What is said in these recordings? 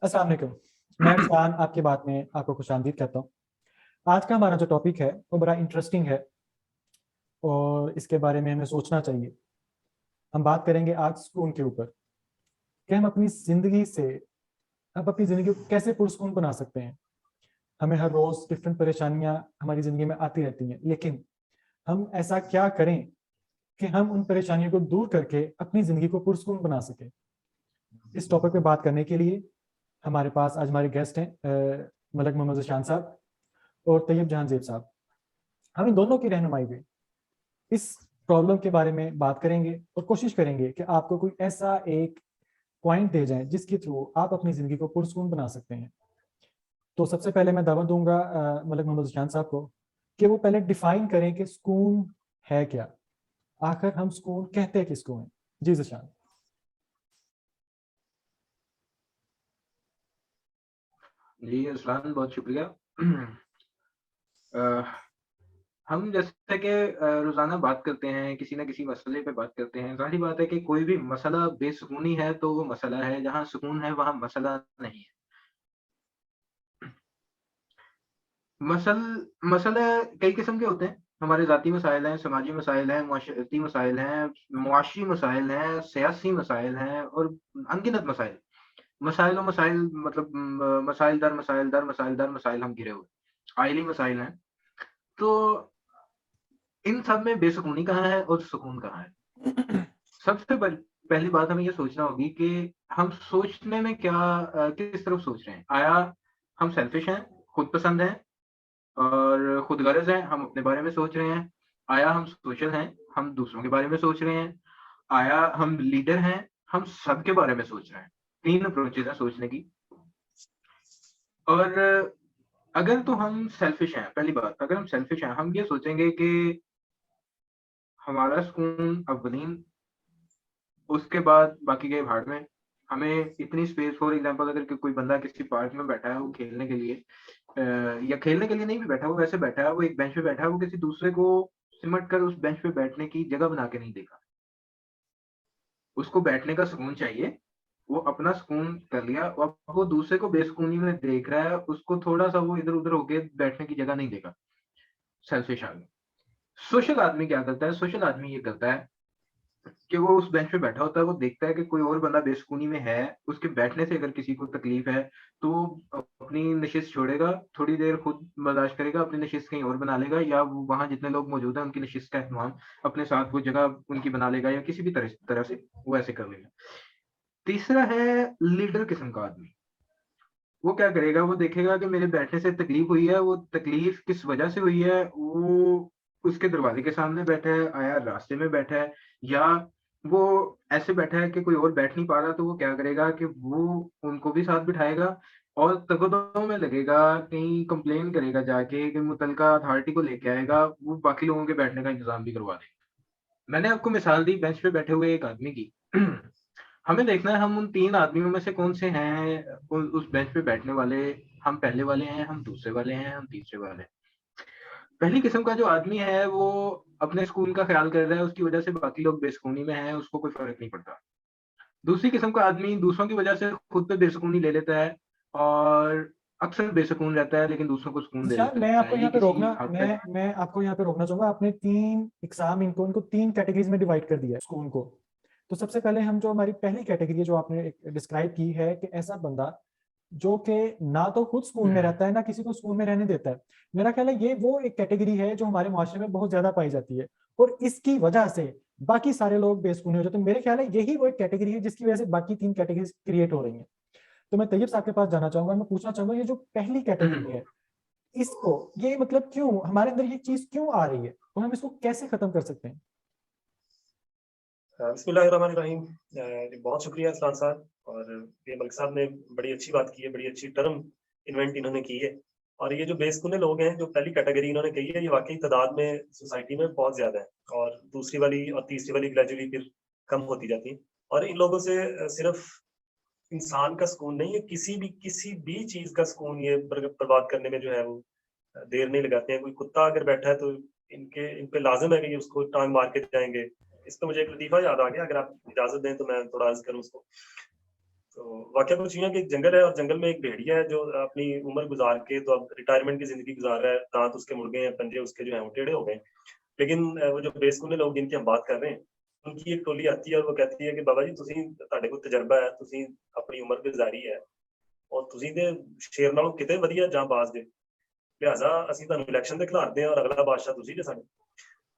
अस्सलाम वालेकुम। मैं अफसान आपकी बात में आपको खुशामदीद कहता हूँ। आज का हमारा जो टॉपिक है वो बड़ा इंटरेस्टिंग है और इसके बारे में हमें सोचना चाहिए। हम बात करेंगे आज सुकून के ऊपर कि हम अपनी ज़िंदगी से हम अपनी ज़िंदगी को कैसे पुरसुकून बना सकते हैं। हमें हर रोज़ डिफरेंट परेशानियाँ हमारी ज़िंदगी में आती रहती हैं, लेकिन हम ऐसा क्या करें कि हम उन परेशानियों को दूर करके अपनी ज़िंदगी को पुरसुकून बना सकें। इस टॉपिक पे बात करने के लिए हमारे पास आज हमारे गेस्ट हैं मलक मोहम्मद ज़शान साहब और तैयब जहां ज़ेब साहब। हम इन दोनों की रहनुमाई में इस प्रॉब्लम के बारे में बात करेंगे और कोशिश करेंगे कि आपको कोई ऐसा एक पॉइंट दे जाए जिसके थ्रू आप अपनी ज़िंदगी को पुरसुकून बना सकते हैं। तो सबसे पहले मैं दावत दूंगा मलक मोहम्मद ज़शान साहब को कि वो पहले डिफाइन करें कि सुकून है क्या, आखिर हम सुकून कहते किसको हैं। जी ज़शान। जी अस्सलाम, बहुत शुक्रिया। अ, हम जैसे कि रोज़ाना बात करते हैं, किसी न किसी मसले पे बात करते हैं। ज़ाहिर-सी बात है कि कोई भी मसला बेसुकूनी है तो वो मसला है, जहाँ सुकून है वहाँ मसला नहीं है। मसल मसले कई किस्म के होते हैं। हमारे ज़ाती मसाइल हैं, समाजी मसाइल हैं, मुआशरती मसाइल हैं, मुआशी मसाइल हैं, सियासी मसाइल हैं और अनगिनत मसाइल। मसाइल और मसाइल मतलब मसाइल दर मसाइल दर मसाइल दर मसाइल हम घिरे हुए हैं। आइली मसाइल हैं। तो इन सब में बेसुकूनी कहाँ है और सुकून कहाँ है? सबसे पहली बात हमें ये सोचना होगी कि हम सोचने में किस तरफ सोच रहे हैं? आया हम सेल्फिश हैं, खुद पसंद हैं और खुदगर्ज़ हैं, हम अपने बारे में सोच रहे हैं? आया हम सोशल हैं, हम दूसरों के बारे में सोच रहे हैं? आया हम लीडर हैं, हम सबके बारे में सोच रहे हैं? 3 अप्रोचेज़ हैं सोचने की। और अगर तो हम सेल्फिश हैं, पहली बात, अगर हम सेल्फिश हैं, हम ये सोचेंगे कि हमारा सुकून अव्वलीन, उसके बाद बाकी के भाड़ में। हमें इतनी स्पेस, फॉर एग्ज़ाम्पल अगर कोई बंदा किसी पार्क में बैठा है, वो खेलने के लिए या खेलने के लिए नहीं भी बैठा, वो वैसे बैठा है, वो एक बेंच पे बैठा है, वो किसी दूसरे को सिमट कर उस बेंच पे बैठने की जगह बना के नहीं देगा। उसको बैठने का सुकून चाहिए, वो अपना सुकून कर लिया, अब वो दूसरे को बेसुकूनी में देख रहा है, उसको थोड़ा-सा वो इधर-उधर होके बैठने की जगह नहीं देगा, सेल्फिश आदमी। सोशल आदमी क्या करता है? सोशल आदमी ये करता है कि वो उस बेंच पे बैठा होता है, वो देखता है कि कोई और बंदा बेसुकूनी में है, उसके बैठने से अगर किसी को तकलीफ है, तो वो अपनी नशिस्त छोड़ेगा, थोड़ी देर खुद बर्दाश्त करेगा, अपनी नशिस्त कहीं और बना लेगा या वो वहाँ जितने लोग मौजूद हैं, उनकी नशिस्त का एहतमाम अपने साथ वो जगह उनकी बना लेगा या किसी भी तरह से वो ऐसे कर लेगा। तीसरा है लीडर किस्म का आदमी। वो क्या करेगा, वो देखेगा कि मेरे बैठने से तकलीफ हुई है, वो तकलीफ किस वजह से हुई है, वो उसके दरवाजे के सामने बैठा है, आया रास्ते में बैठा है या वो ऐसे बैठा है कि कोई और बैठ नहीं पा रहा, तो वो क्या करेगा कि वो उनको भी साथ बिठाएगा और तगड़ों में लगेगा, कहीं कंप्लेन करेगा जाके कि मुतलका अथॉरिटी को लेके आएगा, वो बाकी लोगों के बैठने का इंतज़ाम भी करवा देगा। मैंने आपको मिसाल दी बेंच पे बैठे हुए एक आदमी की। हमें देखना है हम उन 3 आदमियों में से कौन से हैं उ उस बेंच पे बैठने वाले, हम पहले वाले हैं, हम दूसरे वाले हैं, हम तीसरे वाले हैं। पहली किस्म का जो आदमी है वो अपने सुकून का ख़्याल कर रहा है, उसकी वज़ह से बाकी लोग बेसुकूनी में हैं, उसको कोई फ़र्क नहीं पड़ता। दूसरी किस्म का आदमी दूसरों की वज़ह से खुद पे बेसुकूनी ले लेता है और अक्सर बेसुकून रहता है लेकिन दूसरों को सुकून दे ज़शान, देता है। ये किसी हद तक मैं आपको यहाँ पे रोकना चाहूँगा। आपने 3 इकसाम इनको 3 कैटेगरीज़ में डिवाइड कर दिया है सुकून को। तो सबसे पहले हम जो हमारी पहली कैटेगरी है जो आपने डिस्क्राइब की है कि ऐसा बंदा जो कि ना तो खुद सुकून में रहता है, ना किसी को सुकून में रहने देता है। मेरा ख्याल है ये वो एक कैटेगरी है जो हमारे मुआशरे में बहुत ज़्यादा पाई जाती है और इसकी वजह से बाकी सारे लोग बेसुकून हो जाते हैं। मेरे ख्याल है यही वो एक कैटेगरी है जिसकी वजह से बाकी 3 कैटेगरीज़ क्रिएट हो रही हैं। तो मैं तैयब साहब के पास जाना चाहूँगा, मैं पूछना चाहूँगा ये जो पहली कैटेगरी है, इसको ये मतलब क्यों हमारे अंदर ये चीज़ क्यों आ रही है और हम इसको कैसे खत्म कर सकते हैं? बिस्मिल्लाहिर्रहमानिर्रहीम। बहुत शुक्रिया इरफान साहब और ये मलिक साहब ने बड़ी अच्छी बात की है, बड़ी अच्छी टर्म इन्वेंट इन्होंने की है। और ये जो बेसुकूने लोग हैं, जो पहली कैटेगरी इन्होंने कही है, ये वाक़ई तादाद में सोसाइटी में बहुत ज़्यादा है और दूसरी वाली और तीसरी वाली ग्रेजुअली फिर कम होती जाती है। और इन लोगों से सिर्फ़ इंसान का सुकून नहीं है, किसी भी चीज़ का सुकून ये बर्बाद करने में जो है वो देर नहीं लगाते हैं। कोई कुत्ता अगर बैठा है तो इन पे लाज़िम है कि ये उसको टाँग मार के जाएँगे। इस पे मुझे एक लतीफ़ा याद आ गया, अगर आप इजाज़त दें तो मैं थोड़ा अर्ज़ करूँ उसको। तो वाकया कुछ यूँ है कि एक जंगल है और जंगल में एक भेड़िया है जो अपनी उम्र गुज़ार के तो अब रिटायरमेंट की ज़िंदगी गुज़ार रहा है। दाँत उसके मुड़ गए हैं, पंजे उसके जो हैं वो टेढ़े हो गए हैं। लेकिन वो जो बेसुने लोग जिनकी हम बात कर रहे हैं, उनकी एक टोली आती है और वो कहती है कि बाबा जी तुसीं ਤੁਹਾਡੇ ਕੋਲ ਤਜਰਬਾ ਹੈ, ਤੁਸੀਂ ਆਪਣੀ ਉਮਰ ਗੁਜ਼ਾਰੀ ਹੈ ਔਰ ਤੁਸੀਂ ਤੇ ਸ਼ੇਰ ਨਾਲੋਂ ਕਿਤੇ ਵਧੀਆ ਜਾਂਬਾਜ਼ ਜੇ। लिहाजा ਅਸੀਂ ਤੁਹਾਨੂੰ इलेक्शन ਤੇ ਖਿਲਾਰਦੇ हैं और अगला बादशाह ਤੁਸੀਂ ਜੇ ਸਾਡੇ।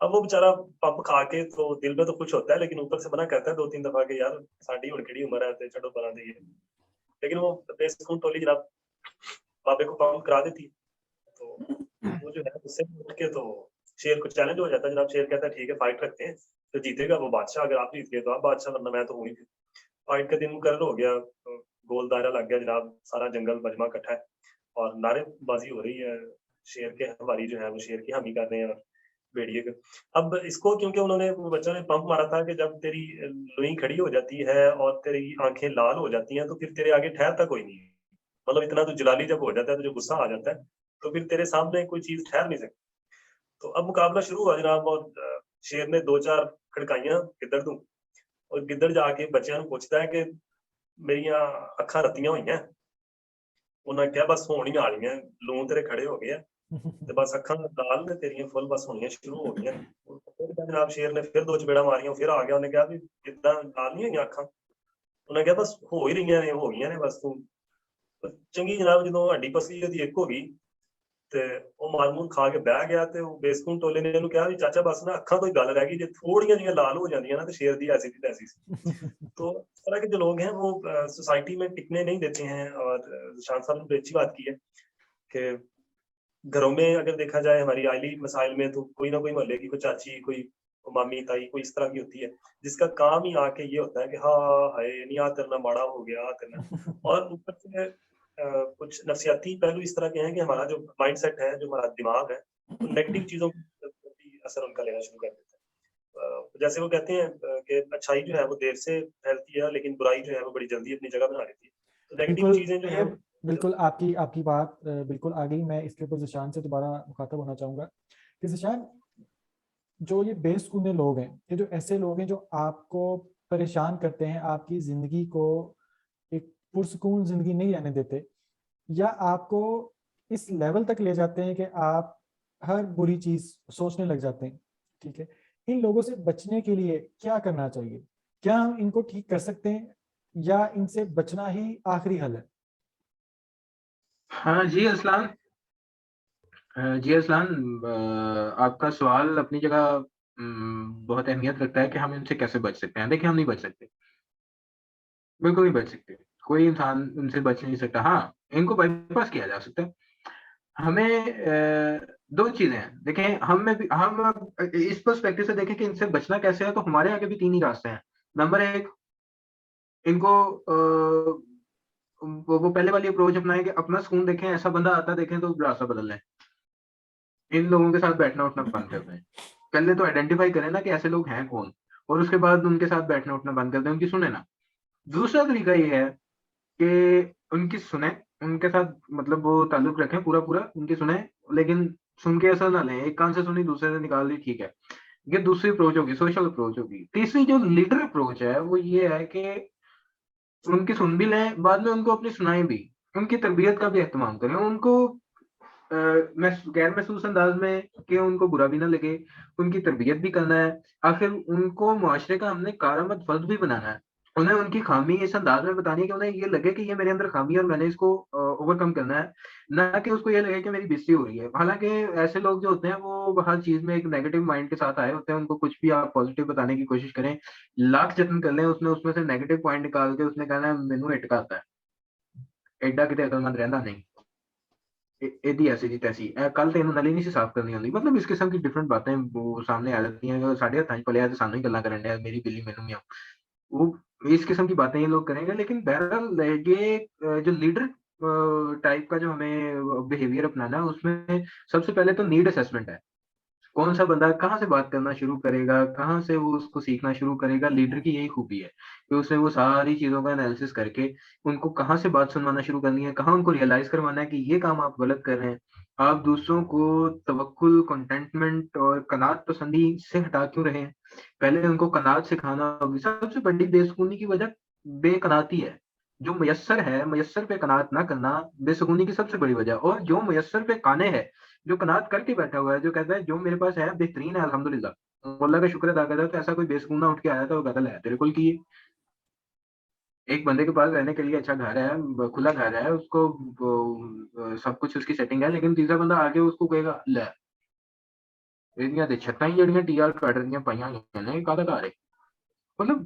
अब वो बेचारा पंप खा के तो दिल में तो खुश होता है लेकिन ऊपर से मना करता है 2-3 दफा कि यार साडी हुण किहड़ी उम्र है ते छड्डो परां देइए। लेकिन वो बेसुकून टोली जनाब बाबे को पंप करा देती है। तो वो जो है गुस्से में उठ के तो शेर को चैलेंज हो जाता है जनाब। शेर कहता है ठीक है फाइट रखते हैं, जो जीतेगा वो बादशाह, अगर आप जीत गए तो आप बादशाह वरना मैं तो हूँ ही फिर। फाइट का दिन मुकर्रर हो गया, तो गोल दायरा लग गया जनाब, सारा जंगल मजमा इकट्ठा है और नारेबाजी हो रही है। शेर के हमारी जो है वो शेर की हामी कर रहे हैं और भेड़िए के। अब इसको क्योंकि उन्होंने वो बच्चों ने पंप मारा था कि जब तेरी लोई खड़ी हो जाती है और तेरी आँखें लाल हो जाती हैं तो फिर तेरे आगे ठहरता कोई नहीं है। मतलब इतना तो जलाली जब हो जाता है, तो जो गुस्सा आ जाता है, तो फिर तेरे सामने कोई चीज़ ठहर नहीं सकती। तो अब मुकाबला शुरू हुआ जनाब और शेर ने 2-4 खड़काइयाँ गिद्दड़ नूं और गिद्दड़ जाके बच्चों को पूछता है कि मेरियां अखां रत्तियां हुई हैं। उन्हें क्या बस होनी आ रही हैं, लूं तेरे खड़े हो गए हैं ते बस अखां लाल ने तेरियां फुल बस होनियां शुरू हो गई हैं। फिर जनाब शेर ने फिर 2 चपेड़ा मारियां, फिर आ गया, उन्हें कहा भी इदां लाल नहीं हुई अखां। उन्हें कहा बस हो ही रही ने, हो गई ने बस तू। चंगी जनाब जो हड्डी पसली ਉਹਦੀ ਇੱਕ ਹੋ ਗਈ ਤੇ ਉਹ ਮਾਰ-ਮੂਰ ਖਾ ਕੇ ਬਹਿ ਗਿਆ ਤੇ ਉਹ ਬੇਸਕੂਨ ਟੋਲੇ ਨੇ ਇਹਨੂੰ ਕਿਹਾ ਵੀ ਚਾਚਾ ਬਸ ਨਾ ਅੱਖਾਂ ਤੋਂ ਹੀ ਗੱਲ ਰਹਿ ਗਈ, ਜੇ ਥੋੜੀਆਂ ਜਿਹੀਆਂ ਲਾਲ ਹੋ ਜਾਂਦੀਆਂ ਨਾ ਤੇ शेर ਦੀ ऐसी की तैसी सी। तो इस तरह के जो लोग हैं वो सोसाइटी में टिकने नहीं देते हैं। और शान साहब ने बड़ी अच्छी बात की है कि घरों में अगर देखा जाए हमारी आइली मसाइल में तो कोई ना कोई मोहल्ले की कोई चाची, कोई मामी, ताई, कोई इस तरह की होती है जिसका काम ही आके ये होता है कि हाँ हाय नहीं आ तेरे नाल माड़ा हो गया तेरे नाल। और ऊपर से कुछ नफ्सियाती पहलू इस तरह के हैं कि हमारा जो माइंडसेट है, जो हमारा दिमाग है, वो नेगेटिव चीज़ों के प्रति असर उनका लेना शुरू कर देता है। जैसे वो कहते हैं कि अच्छाई जो है वो देर से फैलती है लेकिन बुराई जो है वो बड़ी जल्दी अपनी जगह बना लेती है। तो नेगेटिव बिल्कुल चीज़ें जो ये हैं बिल्कुल आपकी आपकी बात बिल्कुल आ गई। मैं इसके ऊपर ज़िशान से दोबारा मुखातब होना चाहूँगा कि ज़िशान, जो ये बेसुने लोग हैं, ये जो ऐसे लोग हैं जो आपको परेशान करते हैं, आपकी ज़िंदगी को एक पुरसुकून ज़िंदगी नहीं रहने देते, या आपको इस लेवल तक ले जाते हैं कि आप हर बुरी चीज़ सोचने लग जाते हैं, ठीक है? इन लोगों से बचने के लिए क्या करना चाहिए? क्या हम इनको ठीक कर सकते हैं या इनसे बचना ही आखिरी हल है? हाँ जी असलान। जी असलान, आपका सवाल अपनी जगह बहुत अहमियत रखता है कि हम इनसे कैसे बच सकते हैं। देखिए हम नहीं बच सकते, बिल्कुल नहीं बच सकते। कोई इंसान इनसे बच नहीं सकता। हाँ, इनको बाईपास किया जा सकता है। हमें 2 चीज़ें हैं। देखें हम में भी हम अब इस पर्सपेक्टिव से देखें कि इनसे बचना कैसे है, तो हमारे आगे भी 3 ही रास्ते हैं। नंबर 1, इनको वो पहले वाली अप्रोच अपनाएँ कि अपना सुकून देखें, ऐसा बंदा आता देखें तो रास्ता बदल लें। इन लोगों के साथ बैठना-उठना बंद कर दें। पहले तो आइडेंटिफ़ाई करें ना कि ऐसे लोग हैं कौन, और उसके बाद उनके साथ बैठना-उठना बंद कर दें, उनकी सुनें ना। दूसरा तरीका ये है कि उनकी सुनें, उनके साथ मतलब वो ताल्लुक रखें पूरा-पूरा, उनकी सुनें, लेकिन सुन के ऐसा ना लें, एक कान से सुनी दूसरे से निकाल दी, ठीक है। ये दूसरी अप्रोच होगी, सोशल अप्रोच होगी। तीसरी जो लीडर अप्रोच है, वो ये है कि उनकी सुन भी लें, बाद में उनको अपनी सुनाएँ भी। उनकी तरबियत का भी एहतमाम करें, उनको अ, गैर महसूस अंदाज़ में कि उनको बुरा भी ना लगे, उनकी तरबियत भी करना है। आखिर उनको मुआशरे का हमने कारआमद फ़र्द भी बनाना है। उन्हें उनकी ख़ामी इस अंदाज़ में बतानी है कि उन्हें ये लगे कि ये मेरे अंदर ख़ामी है और मैंने इसको ओवरकम करना है, ना कि उसको ये लगे कि मेरी बेइज़्ज़ती हो रही है। हालाँकि ऐसे लोग जो होते हैं वो हर चीज़ में एक नेगेटिव माइंड के साथ आए होते हैं, उनको कुछ भी आप पॉज़िटिव बताने की कोशिश करें, लाख जतन कर लें, उसने उसमें से नेगेटिव पॉइंट निकाल के उसने कहना है मैनू इट करता है। एडा किते अकलमंद रहिंदा नहीं। ਇਹਦੀ ਐਸੀ ਦੀ ਤੈਸੀ ਕੱਲ ਤੈਨੂੰ ਨਲੀ ਨਹੀਂ ਸੀ ਸਾਫ਼ ਕਰਨੀ ਆਉਂਦੀ। ਮਤਲਬ ਇਸ ਕਿਸਮ की डिफरेंट बातें वो सामने आ जाती हैं। ਸਾਡੇ ਹੱਥਾਂ 'ਚ ਪਲਿਆ ਤੇ ਸਾਨੂੰ ਹੀ ਗੱਲਾਂ ਕਰਨ ਡਿਆ, ਮੇਰੀ ਬਿੱਲੀ ਮੈਨੂੰ ਮਿਆਉ। वो इस किस्म की बातें ये लोग करेंगे। लेकिन बहरहाल ये जो लीडर टाइप का जो हमें बिहेवियर अपनाना है उसमें सबसे पहले तो नीड असेसमेंट है। कौन-सा बंदा कहाँ से बात करना शुरू करेगा, कहाँ से वो उसको सीखना शुरू करेगा, लीडर की यही खूबी है कि उसने वो सारी चीज़ों का एनालिसिस करके उनको कहाँ से बात सुनवाना शुरू करनी है, कहाँ उनको रियलाइज़ करवाना है कि ये काम आप गलत कर रहे हैं। आप दूसरों को तवक्कुल, कंटेंटमेंट और कनात पसंदी से हटा क्यों रहे हैं? पहले उनको कनात सिखाना होगी। सबसे बड़ी बेसुकूनी की वजह बेकनाती है। जो मयस्सर है, मयस्सर पे कनात ना करना बेसुकूनी की सबसे बड़ी वजह। और जो मयस्सर पे काने है, जो कनात करके बैठा हुआ है, जो कहता है जो मेरे पास है बेहतरीन है अल्हम्दुलिल्लाह, वो अल्लाह का शुक्र अदा करता है, तो ऐसा कोई बेसुकून ना उठ के आया था वो कत्ल है तेरे कुल की। एक बंदे के पास रहने के लिए अच्छा घर है, खुला घर है, उसको सब कुछ उसकी सेटिंग है, लेकिन तीसरा बंदा आके उसको कहेगा ले ਇਹਦੀਆਂ ਤੇ ਛੱਤਾਂ ही ਜਿਹੜੀਆਂ टीआर ਕੱਢ रਹੀਆਂ ਪਾਈਆਂ होईयां ने काहदा घर है। मतलब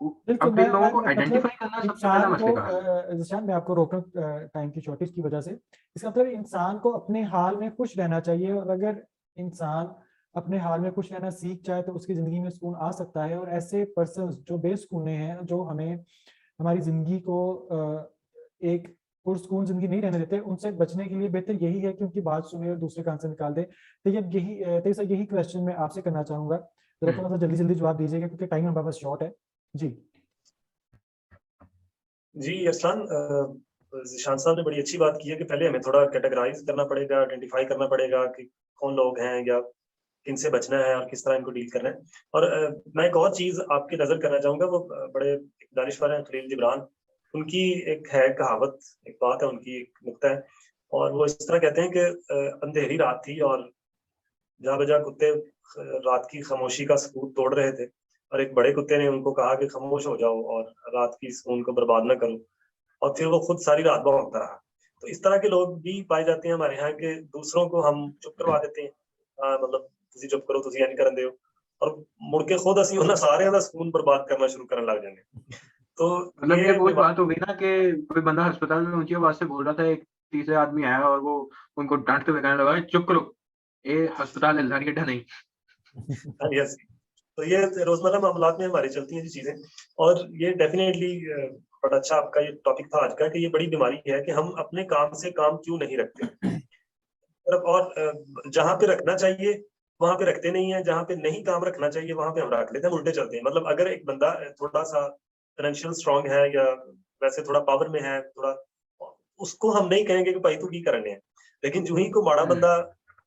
बिल्कुल, अब मैं इन लोगों को मतलब आइडेंटिफाई करना सबसे पहला इंसान को मसले का हल है। ज़िशान मैं आपको रोक रहा हूँ टाइम की शॉर्टेज की वजह से। इसका मतलब इंसान को अपने हाल में खुश रहना चाहिए, और अगर इंसान अपने हाल में खुश रहना सीख जाए तो उसकी ज़िंदगी में सुकून आ सकता है। और ऐसे पर्सन्स जो बेसुकूने हैं, जो हमें हमारी ज़िंदगी को एक पुरसुकून ज़िंदगी नहीं रहने देते, उनसे बचने के लिए बेहतर यही है कि उनकी बात सुने और दूसरे कान से निकाल दे। तो ये यही सर यही क्वेश्चन मैं आपसे करना चाहूँगा। ज़रा थोड़ा सा जल्दी-जल्दी जवाब दीजिएगा क्योंकि टाइम हमारे पास शॉर्ट है। जी। जी अरसलान, ज़िशान साहब ने बड़ी अच्छी बात की है कि पहले हमें थोड़ा कैटेगराइज़ करना पड़ेगा, आइडेंटिफ़ाई करना पड़ेगा कि कौन लोग हैं या किनसे बचना है और किस तरह इनको डील करना है। और मैं एक और चीज़ आपकी नज़र करना चाहूँगा, वो बड़े एक दानिश्वर हैं खलील जिब्रान, उनकी एक है कहावत, एक बात है उनकी, एक नुक्ता है, और वो इस तरह कहते हैं कि अंधेरी रात थी और जा-बजा कुत्ते रात की खामोशी का सुकून तोड़ रहे थे, और एक बड़े कुत्ते ने उनको कहा कि खामोश हो जाओ और रात की सुकून को बर्बाद ना करो, और फिर वो खुद सारी रात भौंकता रहा। तो इस तरह के लोग भी पाए जाते हैं हमारे यहाँ के, दूसरों को हम चुप करवा देते हैं। मतलब ਤੁਸੀਂ चुप करो, ਤੁਸੀਂ ਇੰਝ ਕਰਨ ਦਿਓ, और मुड़ के खुद ਅਸੀਂ ਉਹਨਾਂ ਸਾਰਿਆਂ ਦਾ ਸਕੂਨ बर्बाद करना शुरू करने लग जाएंगे। तो मतलब ये ये वही बात हो गई ना कि कोई बंदा अस्पताल में ऊंची आवाज से बोल रहा था, एक तीसरे आदमी आया और वो उनको डांटते हुए कहने लगा चुप करो, ये अस्पताल है लारी अड्डा नहीं। हाँ, यस। तो ये रोजमर्रा मामलात में हमारी चलती हैं ये चीजें, और ये डेफिनेटली बड़ा अच्छा आपका ये टॉपिक था आज का, कि ये बड़ी बीमारी है कि हम अपने काम से काम क्यों नहीं रखते। और जहाँ पे रखना चाहिए वहां पे रखते नहीं है, जहाँ पे नहीं काम रखना चाहिए वहां पे हम रख लेते हैं, हम उल्टे चलते हैं। मतलब अगर एक बंदा थोड़ा सा फाइनेंशियल स्ट्रांग है या वैसे थोड़ा पावर में है थोड़ा, उसको हम नहीं कहेंगे कि भाई तू की करने है, लेकिन जो ही को माड़ा बंदा,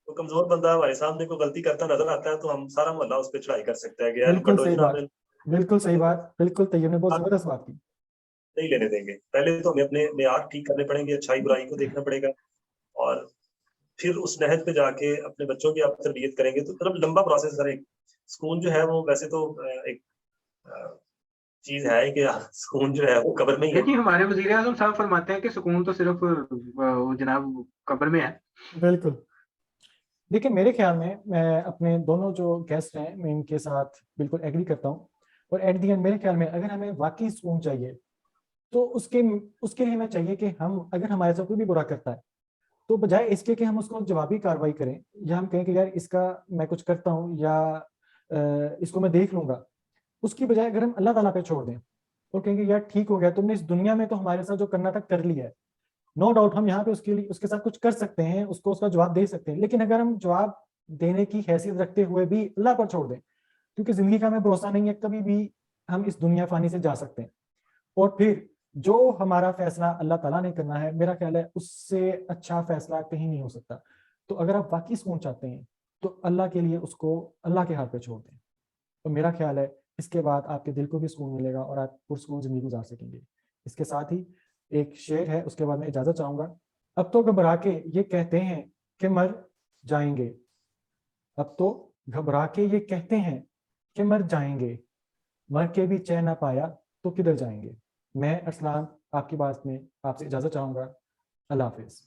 तो कमजोर बंदा हमारे सामने कोई गलती करता नजर आता है, तो हम सारा मोहल्ला उस पर चढ़ाई कर सकता है कि यार बिल्कुल बंडो सही जनाब बात, बिल्कुल सही बात, बिल्कुल तैयब ने बहुत आप ज़बरदस्त बात की। नहीं लेने देंगे। पहले तो हमें अपने मेयार ठीक करने पड़ेंगे, अच्छाई बुराई को देखना पड़ेगा, और फिर उस नहज पे जाके अपने बच्चों की आप तरबियत करेंगे। तो मतलब लंबा प्रोसेस है। एक सुकून जो है वो वैसे तो एक चीज है कि सुकून जो है वो कब्र में ही है। देखिए हमारे वजीर आजम साहब फरमाते हैं कि सुकून तो सिर्फ वो जनाब कब्र में है। बिल्कुल। देखिए मेरे ख्याल में मैं अपने दोनों जो गेस्ट हैं मैं इनके साथ बिल्कुल एग्री करता हूँ। और एट द एंड मेरे ख्याल में अगर हमें वाकई सुकून चाहिए तो उसके उसके लिए हमें चाहिए कि हम अगर हमारे साथ कोई भी बुरा करता है तो बजाय इसके कि हम उसको जवाबी कार्रवाई करें या हम कहें कि यार इसका मैं कुछ करता हूँ या इसको मैं देख लूंगा, उसकी बजाय अगर हम अल्लाह ताला पे छोड़ दें और कहेंगे यार ठीक हो गया, तुमने इस दुनिया में तो हमारे साथ जो करना था कर लिया है, नो डाउट हम यहाँ पे उसके लिए उसके साथ कुछ कर सकते हैं, उसको उसका जवाब दे सकते हैं, लेकिन अगर हम जवाब देने की हैसियत रखते हुए भी अल्लाह पर छोड़ दें, क्योंकि जिंदगी का हमें भरोसा नहीं है कभी भी हम इस दुनिया फानी से जा सकते हैं। और फिर जो हमारा फैसला अल्लाह ताला ने करना है, मेरा ख्याल है उससे अच्छा फैसला कहीं नहीं हो सकता। तो अगर आप वाकई सुकून चाहते हैं तो अल्लाह के लिए उसको अल्लाह के हाथ पे छोड़ दें, तो मेरा ख्याल है इसके बाद आपके दिल को भी सुकून मिलेगा और आप पुरसुकून जिंदगी गुजार सकेंगे। इसके साथ ही एक शेर है, उसके बाद मैं इजाजत चाहूंगा। अब तो घबरा के ये कहते हैं कि मर जाएंगे, अब तो घबरा के ये कहते हैं कि मर जाएंगे, मर के भी चैन ना पाया तो किधर जाएंगे। मैं अरसलान आपकी बात में आपसे इजाजत चाहूंगा। अल्लाह हाफिज।